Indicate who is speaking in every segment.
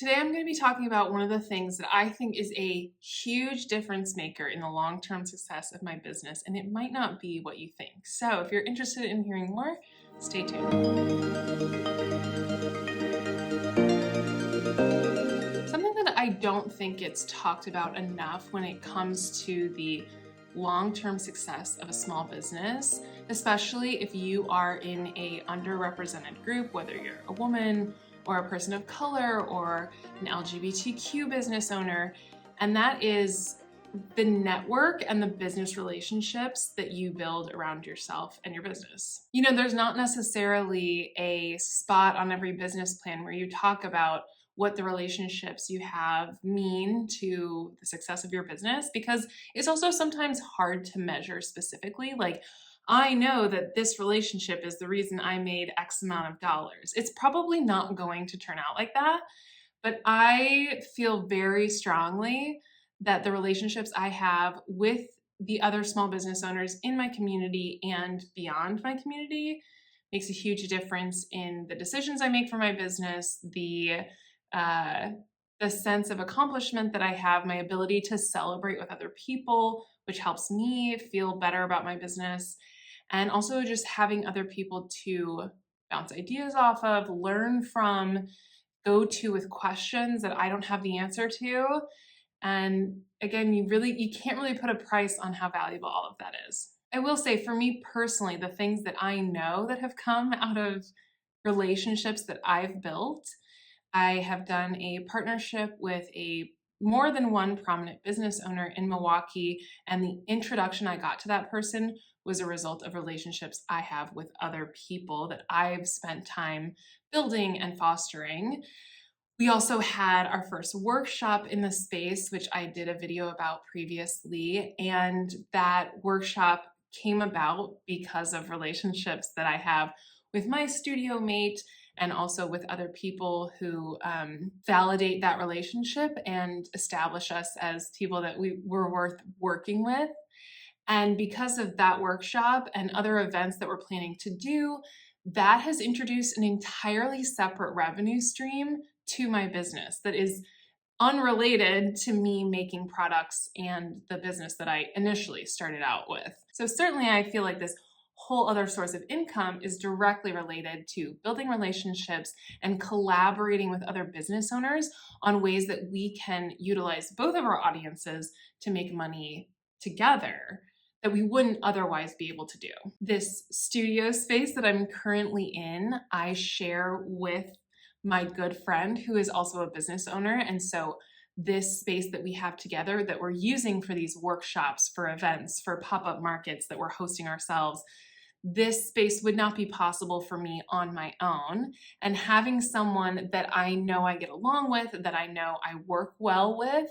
Speaker 1: Today I'm going to be talking about one of the things that I think is a huge difference maker in the long-term success of my business, and it might not be what you think. So if you're interested in hearing more, stay tuned. Something that I don't think gets talked about enough when it comes to the long-term success of a small business, especially if you are in a underrepresented group, whether you're a woman or a person of color or an LGBTQ business owner, and that is the network and the business relationships that you build around yourself and your business. You know, there's not necessarily a spot on every business plan where you talk about what the relationships you have mean to the success of your business, because it's also sometimes hard to measure specifically. Like, I know that this relationship is the reason I made X amount of dollars. It's probably not going to turn out like that, but I feel very strongly that the relationships I have with the other small business owners in my community and beyond my community makes a huge difference in the decisions I make for my business, uh, the sense of accomplishment that I have, my ability to celebrate with other people, which helps me feel better about my business, and also just having other people to bounce ideas off of, learn from, go to with questions that I don't have the answer to. And again, you can't really put a price on how valuable all of that is. I will say, for me personally, the things that I know that have come out of relationships that I've built, I have done a partnership with a more than one prominent business owner in Milwaukee, and the introduction I got to that person was a result of relationships I have with other people that I've spent time building and fostering. We also had our first workshop in the space, which I did a video about previously, and that workshop came about because of relationships that I have with my studio mate and also with other people who validate that relationship and establish us as people that we were worth working with. And because of that workshop and other events that we're planning to do, that has introduced an entirely separate revenue stream to my business that is unrelated to me making products and the business that I initially started out with. So certainly I feel like this whole other source of income is directly related to building relationships and collaborating with other business owners on ways that we can utilize both of our audiences to make money together that we wouldn't otherwise be able to do. This studio space that I'm currently in, I share with my good friend who is also a business owner. And so this space that we have together that we're using for these workshops, for events, for pop-up markets that we're hosting ourselves, this space would not be possible for me on my own. And having someone that I know I get along with, that I know I work well with,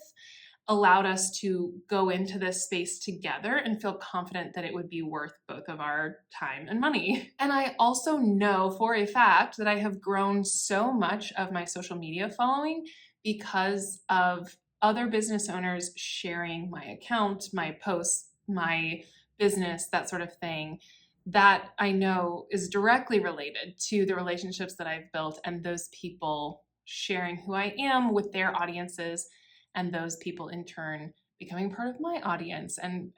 Speaker 1: allowed us to go into this space together and feel confident that it would be worth both of our time and money. And I also know for a fact that I have grown so much of my social media following because of other business owners sharing my account, my posts, my business, that sort of thing, that I know is directly related to the relationships that I've built and those people sharing who I am with their audiences, and those people in turn becoming part of my audience and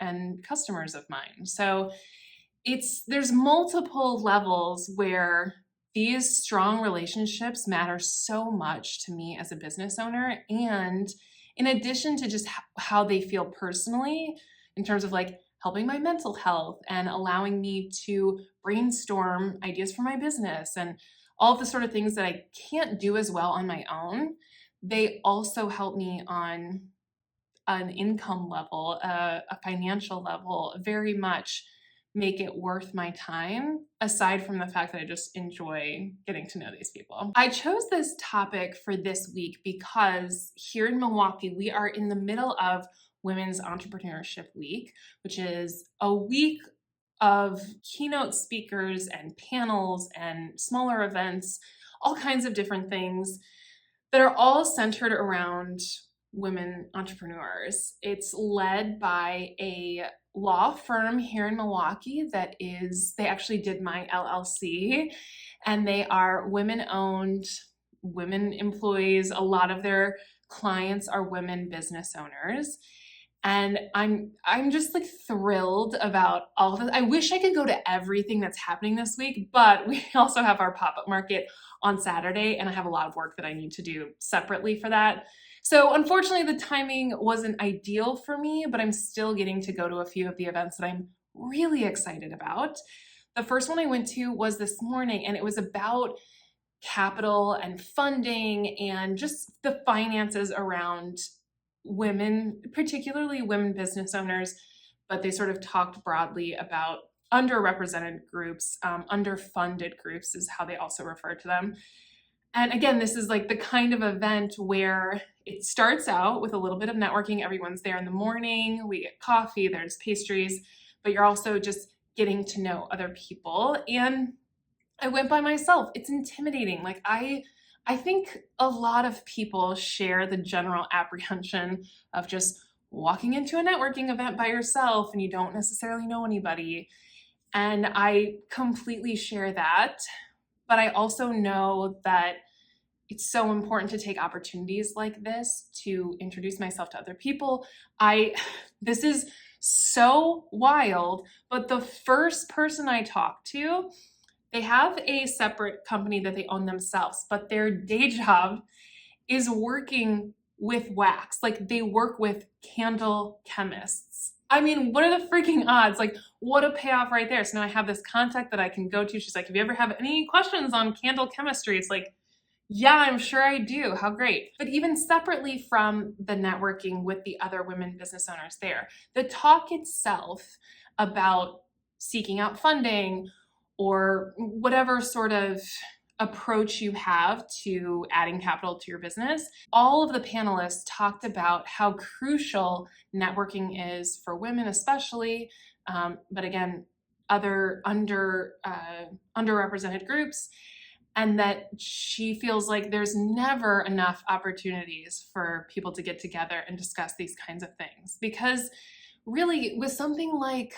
Speaker 1: customers of mine. So there's multiple levels where these strong relationships matter so much to me as a business owner. And in addition to just how they feel personally, in terms of like helping my mental health and allowing me to brainstorm ideas for my business and all of the sort of things that I can't do as well on my own, they also help me on an income level, a financial level, very much make it worth my time, aside from the fact that I just enjoy getting to know these people. I chose this topic for this week because here in Milwaukee, we are in the middle of Women's Entrepreneurship Week, which is a week of keynote speakers and panels and smaller events, all kinds of different things that are all centered around women entrepreneurs. It's led by a law firm here in Milwaukee they actually did my LLC, and they are women owned, women employees. A lot of their clients are women business owners. And I'm just like thrilled about all of this. I wish I could go to everything that's happening this week, but we also have our pop-up market on Saturday, and I have a lot of work that I need to do separately for that. So unfortunately, the timing wasn't ideal for me, but I'm still getting to go to a few of the events that I'm really excited about. The first one I went to was this morning, and it was about capital and funding and just the finances around women, particularly women business owners, but they sort of talked broadly about underrepresented groups, underfunded groups is how they also refer to them. And again, this is like the kind of event where it starts out with a little bit of networking. Everyone's there in the morning, we get coffee, there's pastries, but you're also just getting to know other people. And I went by myself. It's intimidating. Like I think a lot of people share the general apprehension of just walking into a networking event by yourself and you don't necessarily know anybody. And I completely share that. But I also know that it's so important to take opportunities like this to introduce myself to other people. This is so wild, but the first person I talked to, they have a separate company that they own themselves, but their day job is working with wax. Like they work with candle chemists. I mean, what are the freaking odds? Like, what a payoff right there. So now I have this contact that I can go to. She's like, if you ever have any questions on candle chemistry, it's like, yeah, I'm sure I do. How great. But even separately from the networking with the other women business owners there, the talk itself about seeking out funding or whatever sort of approach you have to adding capital to your business, all of the panelists talked about how crucial networking is for women especially, but again, other underrepresented groups, and that she feels like there's never enough opportunities for people to get together and discuss these kinds of things. Because really, with something like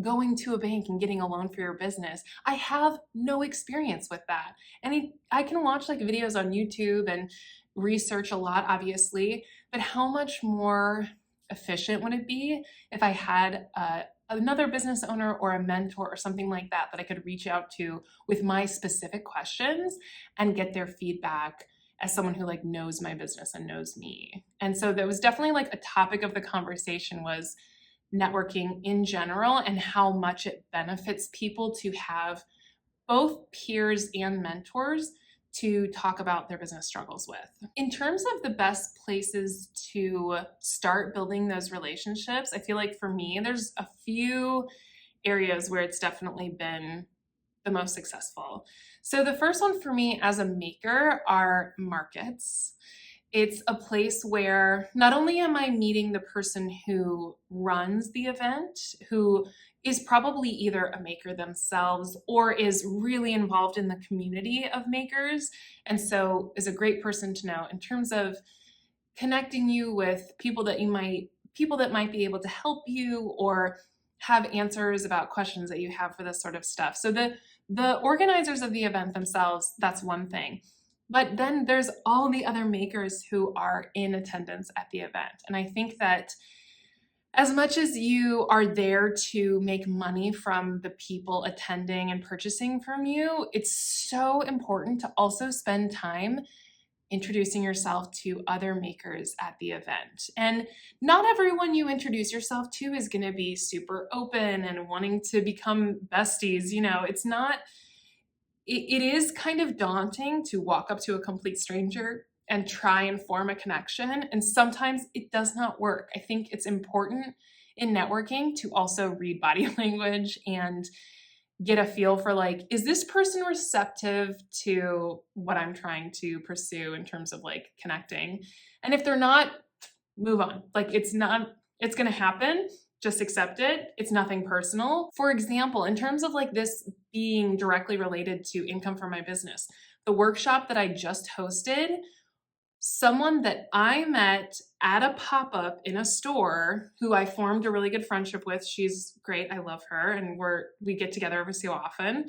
Speaker 1: going to a bank and getting a loan for your business, I have no experience with that. And I can watch like videos on YouTube and research a lot, obviously, but how much more efficient would it be if I had another business owner or a mentor or something like that that I could reach out to with my specific questions and get their feedback as someone who like knows my business and knows me. And so that was definitely like a topic of the conversation was networking in general and how much it benefits people to have both peers and mentors to talk about their business struggles with. In terms of the best places to start building those relationships, I feel like for me, there's a few areas where it's definitely been the most successful. So the first one for me as a maker are markets. It's a place where not only am I meeting the person who runs the event, who is probably either a maker themselves or is really involved in the community of makers, and so is a great person to know in terms of connecting you with people that might be able to help you or have answers about questions that you have for this sort of stuff. So the organizers of the event themselves, that's one thing. But then there's all the other makers who are in attendance at the event. And I think that as much as you are there to make money from the people attending and purchasing from you, it's so important to also spend time introducing yourself to other makers at the event. And not everyone you introduce yourself to is going to be super open and wanting to become besties. You know, it's not, it is kind of daunting to walk up to a complete stranger and try and form a connection. And sometimes it does not work. I think it's important in networking to also read body language and get a feel for like, is this person receptive to what I'm trying to pursue in terms of like connecting? And if they're not, move on. Like it's going to happen. Just accept it. It's nothing personal. For example, in terms of like this being directly related to income from my business, the workshop that I just hosted, someone that I met at a pop-up in a store who I formed a really good friendship with. She's great. I love her. And we get together every so often.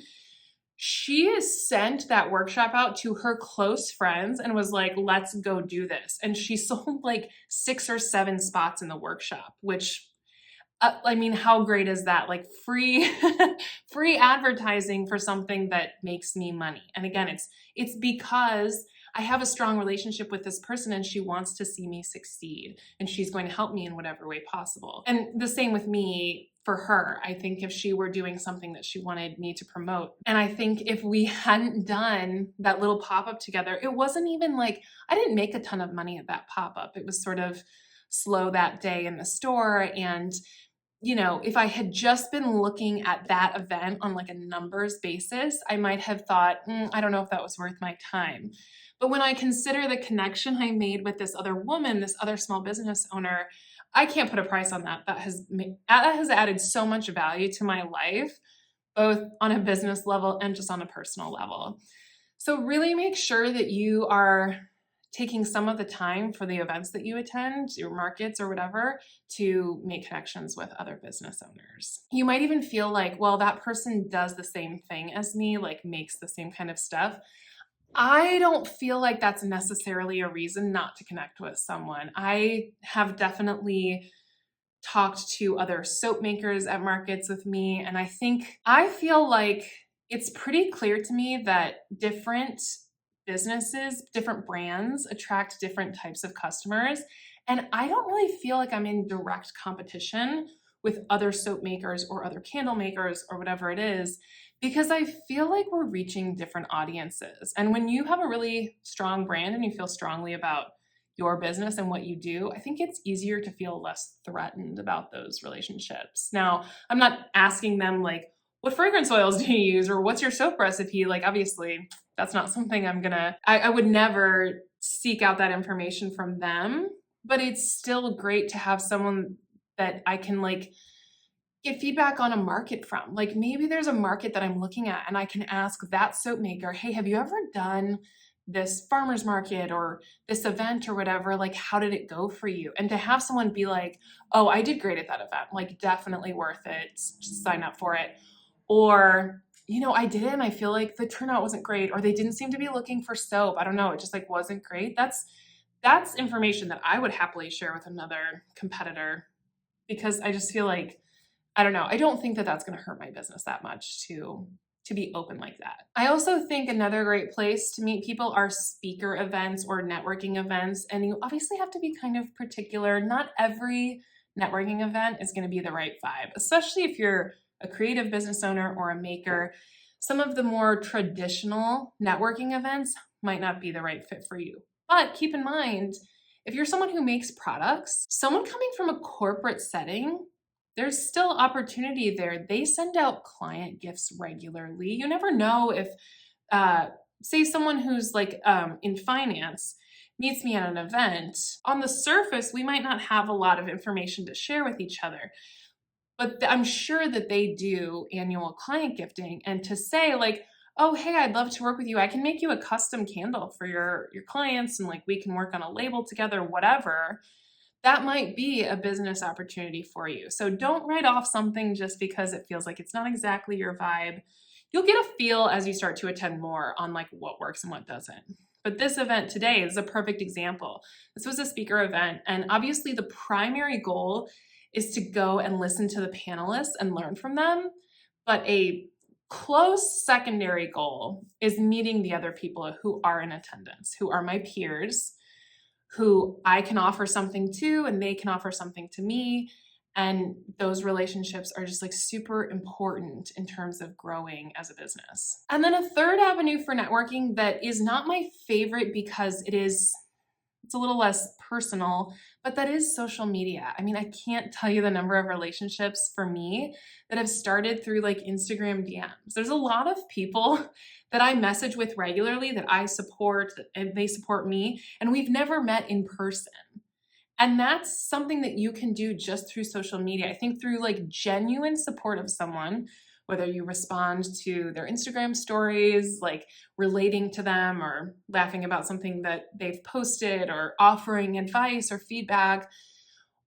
Speaker 1: she sent that workshop out to her close friends and was like, let's go do this. And she sold like 6 or 7 spots in the workshop, which I mean, how great is that? Like free, free advertising for something that makes me money. And again, it's because I have a strong relationship with this person and she wants to see me succeed and she's going to help me in whatever way possible. And the same with me for her. I think if she were doing something that she wanted me to promote, and I think if we hadn't done that little pop-up together, it wasn't even like, I didn't make a ton of money at that pop-up. It was sort of slow that day in the store. And you know, if I had just been looking at that event on like a numbers basis, I might have thought, I don't know if that was worth my time. But when I consider the connection I made with this other woman, this other small business owner, I can't put a price on that. That has added so much value to my life, both on a business level and just on a personal level. So really make sure that you are taking some of the time for the events that you attend, your markets or whatever, to make connections with other business owners. You might even feel like, well, that person does the same thing as me, like makes the same kind of stuff. I don't feel like that's necessarily a reason not to connect with someone. I have definitely talked to other soap makers at markets with me, and I feel like it's pretty clear to me that different businesses, different brands attract different types of customers. And I don't really feel like I'm in direct competition with other soap makers or other candle makers or whatever it is, because I feel like we're reaching different audiences. And when you have a really strong brand and you feel strongly about your business and what you do, I think it's easier to feel less threatened about those relationships. Now, I'm not asking them like, what fragrance oils do you use or what's your soap recipe? Like, obviously, that's not something I would never seek out that information from them, but it's still great to have someone that I can like get feedback on a market from. Like maybe there's a market that I'm looking at and I can ask that soap maker, hey, have you ever done this farmer's market or this event or whatever? Like, how did it go for you? And to have someone be like, oh, I did great at that event, like definitely worth it, just sign up for it. Or, you know, I did it and I feel like the turnout wasn't great, or they didn't seem to be looking for soap. I don't know. It just like wasn't great. That's information that I would happily share with another competitor, because I just feel like, I don't know. I don't think that that's going to hurt my business that much to be open like that. I also think another great place to meet people are speaker events or networking events. And you obviously have to be kind of particular. Not every networking event is going to be the right vibe, especially if you're a creative business owner or a maker. Some of the more traditional networking events might not be the right fit for you. But keep in mind, if you're someone who makes products, someone coming from a corporate setting, there's still opportunity there. They send out client gifts regularly. You never know if, say, someone who's like in finance meets me at an event. On the surface, we might not have a lot of information to share with each other, but I'm sure that they do annual client gifting. And to say like, oh, hey, I'd love to work with you. I can make you a custom candle for your clients and like we can work on a label together, whatever. That might be a business opportunity for you. So don't write off something just because it feels like it's not exactly your vibe. You'll get a feel as you start to attend more on like what works and what doesn't. But this event today is a perfect example. This was a speaker event, and obviously the primary goal is to go and listen to the panelists and learn from them. But a close secondary goal is meeting the other people who are in attendance, who are my peers, who I can offer something to and they can offer something to me. And those relationships are just like super important in terms of growing as a business. And then a third avenue for networking that is not my favorite because it's a little less personal, but that is social media. I mean, I can't tell you the number of relationships for me that have started through like Instagram DMs. There's a lot of people that I message with regularly that I support and they support me, and we've never met in person. And that's something that you can do just through social media. I think through like genuine support of someone, whether you respond to their Instagram stories, like relating to them or laughing about something that they've posted or offering advice or feedback,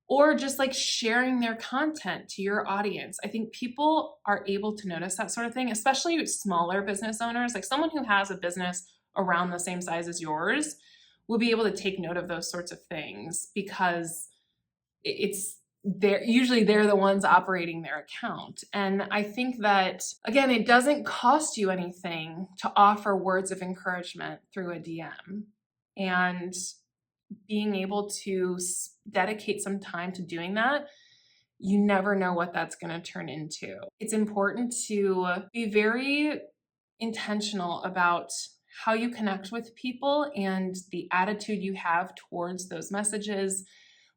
Speaker 1: or just like sharing their content to your audience. I think people are able to notice that sort of thing, especially smaller business owners. Like someone who has a business around the same size as yours will be able to take note of those sorts of things because it's they're the ones operating their account. And I think that, again, it doesn't cost you anything to offer words of encouragement through a DM. And being able to dedicate some time to doing that, you never know what that's going to turn into. It's important to be very intentional about how you connect with people and the attitude you have towards those messages,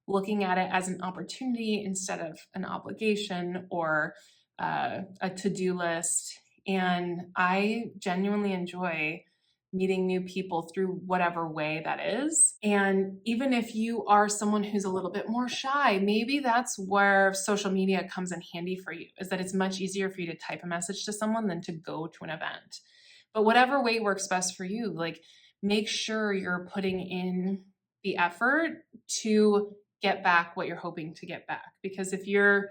Speaker 1: looking at it as an opportunity instead of an obligation or a to-do list. And I genuinely enjoy meeting new people through whatever way that is. And even if you are someone who's a little bit more shy, maybe that's where social media comes in handy for you, is that it's much easier for you to type a message to someone than to go to an event. But whatever way works best for you, like make sure you're putting in the effort to get back what you're hoping to get back. Because if you're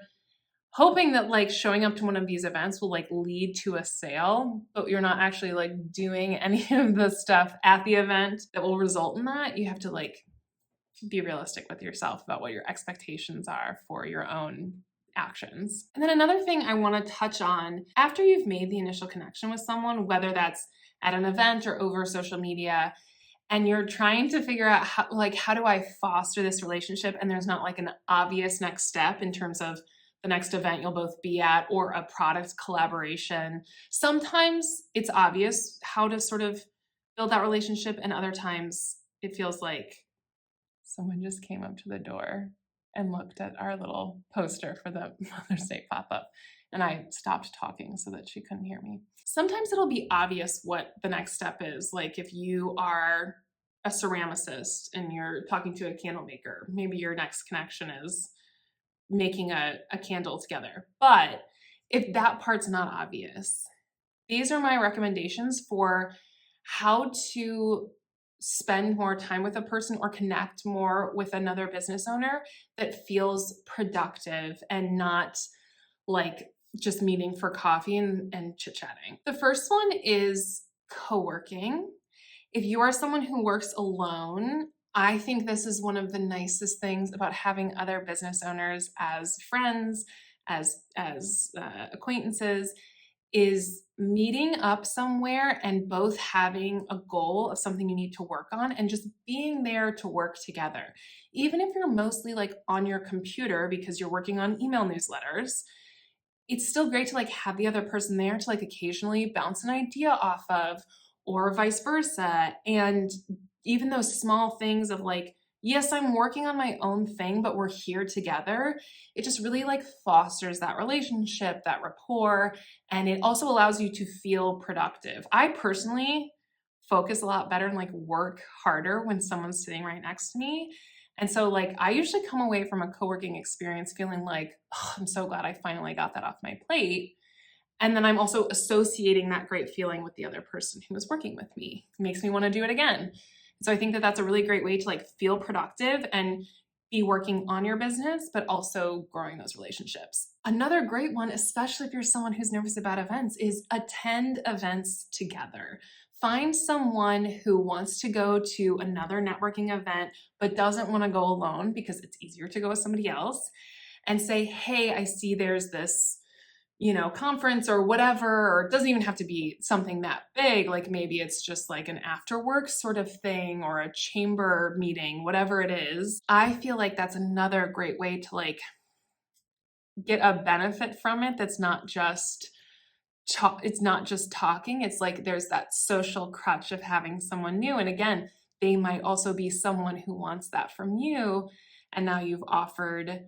Speaker 1: hoping that like showing up to one of these events will like lead to a sale, but you're not actually like doing any of the stuff at the event that will result in that, you have to like be realistic with yourself about what your expectations are for your own actions. And then another thing I want to touch on, after you've made the initial connection with someone, whether that's at an event or over social media, and you're trying to figure out how do I foster this relationship, and there's not like an obvious next step in terms of the next event you'll both be at or a product collaboration. Sometimes it's obvious how to sort of build that relationship, and other times it feels like someone just came up to the door and looked at our little poster for the Mother's Day pop-up, and I stopped talking so that she couldn't hear me. Sometimes it'll be obvious what the next step is. Like if you are a ceramicist and you're talking to a candle maker, maybe your next connection is making a candle together. But if that part's not obvious, these are my recommendations for how to spend more time with a person or connect more with another business owner that feels productive and not like just meeting for coffee and chit-chatting. The first one is co-working. If you are someone who works alone, I think this is one of the nicest things about having other business owners as friends, as acquaintances, is meeting up somewhere and both having a goal of something you need to work on and just being there to work together. Even if you're mostly like on your computer because you're working on email newsletters, it's still great to like have the other person there to like occasionally bounce an idea off of, or vice versa. And even those small things of like, yes, I'm working on my own thing, but we're here together. It just really like fosters that relationship, that rapport, and it also allows you to feel productive. I personally focus a lot better and like work harder when someone's sitting right next to me. And so like I usually come away from a co-working experience feeling like, oh, I'm so glad I finally got that off my plate. And then I'm also associating that great feeling with the other person who was working with me. It makes me want to do it again. So I think that that's a really great way to like feel productive and be working on your business, but also growing those relationships. Another great one, especially if you're someone who's nervous about events, is attend events together. Find someone who wants to go to another networking event, but doesn't want to go alone because it's easier to go with somebody else, and say, hey, I see there's this conference or whatever, or it doesn't even have to be something that big. Like maybe it's just like an after work sort of thing or a chamber meeting, whatever it is. I feel like that's another great way to like get a benefit from it. That's not just it's not just talking. It's like there's that social crutch of having someone new. And again, they might also be someone who wants that from you. And now you've offered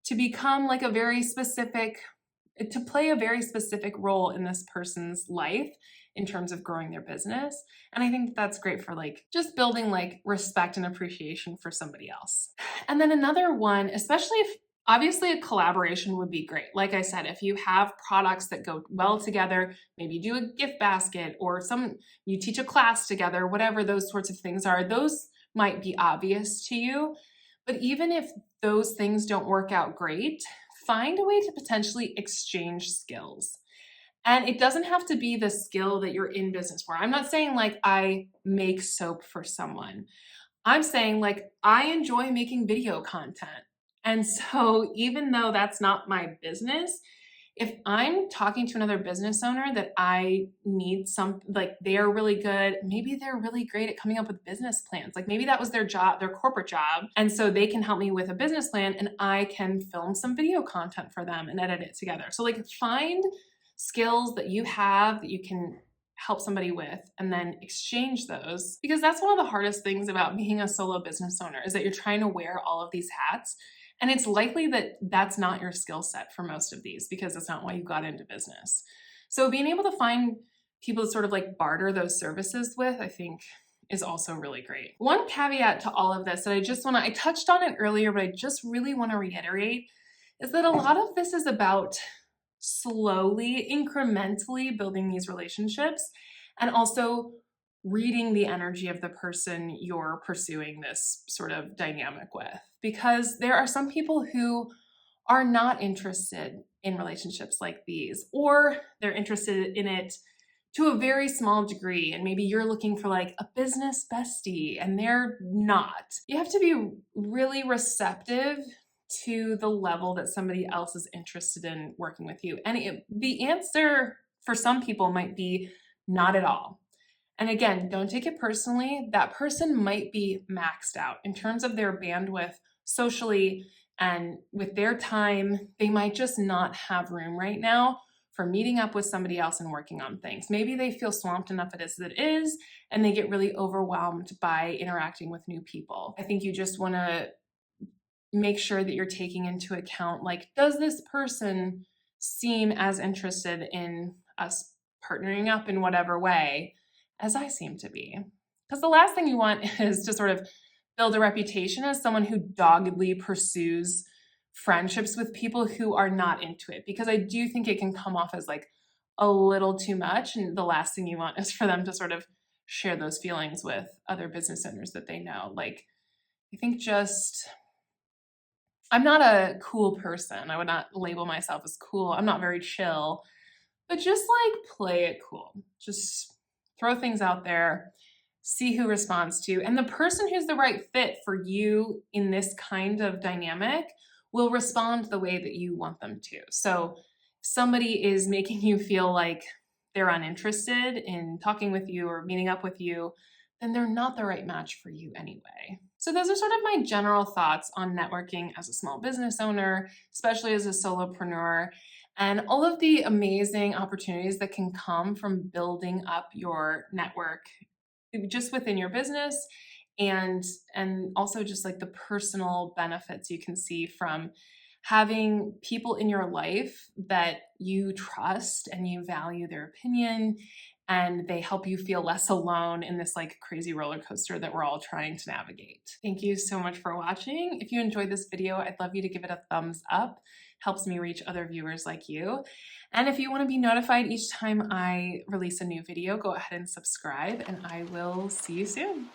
Speaker 1: to become like to play a very specific role in this person's life in terms of growing their business. And I think that's great for like just building like respect and appreciation for somebody else. And then another one, especially if obviously a collaboration would be great. Like I said, if you have products that go well together, maybe do a gift basket or you teach a class together, whatever those sorts of things are, those might be obvious to you. But even if those things don't work out great, find a way to potentially exchange skills. And it doesn't have to be the skill that you're in business for. I'm not saying like I make soap for someone. I'm saying like I enjoy making video content. And so even though that's not my business, if I'm talking to another business owner that I need some, like they're really good, maybe they're really great at coming up with business plans. Like maybe that was their job, their corporate job. And so they can help me with a business plan and I can film some video content for them and edit it together. So like find skills that you have that you can help somebody with and then exchange those, because that's one of the hardest things about being a solo business owner is that you're trying to wear all of these hats. And it's likely that that's not your skill set for most of these because that's not why you got into business. So being able to find people to sort of like barter those services with, I think is also really great. One caveat to all of this that I touched on it earlier, but I just really want to reiterate is that a lot of this is about slowly, incrementally building these relationships and also reading the energy of the person you're pursuing this sort of dynamic with. Because there are some people who are not interested in relationships like these, or they're interested in it to a very small degree. And maybe you're looking for like a business bestie and they're not. You have to be really receptive to the level that somebody else is interested in working with you. And the answer for some people might be not at all. And again, don't take it personally. That person might be maxed out in terms of their bandwidth socially and with their time. They might just not have room right now for meeting up with somebody else and working on things. Maybe they feel swamped enough as it is, and they get really overwhelmed by interacting with new people. I think you just want to make sure that you're taking into account, like, does this person seem as interested in us partnering up in whatever way as I seem to be? Because the last thing you want is to sort of build a reputation as someone who doggedly pursues friendships with people who are not into it, because I do think it can come off as like a little too much. And the last thing you want is for them to sort of share those feelings with other business owners that they know. Like, I think I'm not a cool person. I would not label myself as cool. I'm not very chill, but just like play it cool. Just throw things out there, see who responds to. And the person who's the right fit for you in this kind of dynamic will respond the way that you want them to. So if somebody is making you feel like they're uninterested in talking with you or meeting up with you, then they're not the right match for you anyway. So those are sort of my general thoughts on networking as a small business owner, especially as a solopreneur, and all of the amazing opportunities that can come from building up your network just within your business, and also just like the personal benefits you can see from having people in your life that you trust and you value their opinion, and they help you feel less alone in this like crazy roller coaster that we're all trying to navigate. Thank you so much for watching. If you enjoyed this video, I'd love you to give it a thumbs up. Helps me reach other viewers like you. And if you want to be notified each time I release a new video, go ahead and subscribe, and I will see you soon.